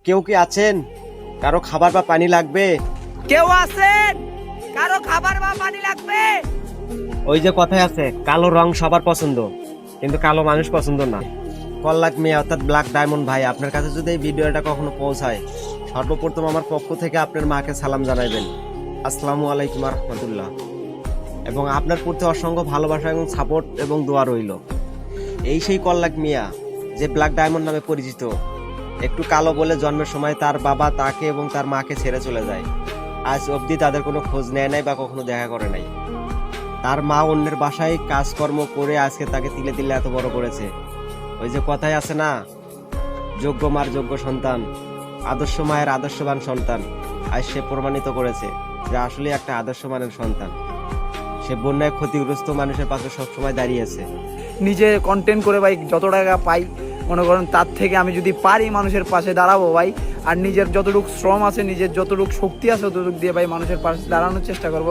কেউ কি আছেন? কারো খাবার বা পানি লাগবে? কেউ আছেন? কারো খাবার বা পানি লাগবে? ওই যে কথায় আছে, কালো রং সবার পছন্দ, কিন্তু কালো মানুষ পছন্দ না। কল্লাক মিয়া অর্থাৎ ব্ল্যাক ডায়মন্ড ভাই, আপনার কাছে যদি এই ভিডিওটা কখনো পৌঁছায়, সর্বপ্রথম আমার পক্ষ থেকে আপনার মাকে সালাম জানাইবেন, আসসালামু আলাইকুম রহমতুল্লাহ। এবং আপনার প্রতি অসংখ্য ভালোবাসা এবং সাপোর্ট এবং দোয়া রইল। এই সেই কল্লাক মিয়া যে ব্ল্যাক ডায়মন্ড নামে পরিচিত। একটু কালো বলে জন্মের সময় তার বাবা তাকে এবং তার মাকে ছেড়ে চলে যায়। আজ অবধি তাদের কোনো খোঁজ নেয় নাই বা কখনো দেখা করে নাই। তার মা অন্যের বাসায় কাজকর্ম করে আজকে তাকে তিলে তিলে এত বড় করেছে। ওই যে কথায় আছে না, যোগ্য মার যোগ্য সন্তান, আদর্শ মায়ের আদর্শবান সন্তান। আজ সে প্রমাণিত করেছে যে আসলে একটা আদর্শ মানের সন্তান। সে বন্যায় ক্ষতিগ্রস্ত মানুষের পাশে সবসময় দাঁড়িয়েছে। নিজে কন্টেন্ট করে ভাই যত টাকা পাই, মনে করেন তার থেকে আমি যদি পারি মানুষের পাশে দাঁড়াবো ভাই, আর নিজের যতটুকু শ্রম আছে, নিজের যতটুকু শক্তি আছে ততটুকু দিয়ে ভাই মানুষের পাশে দাঁড়ানোর চেষ্টা করব।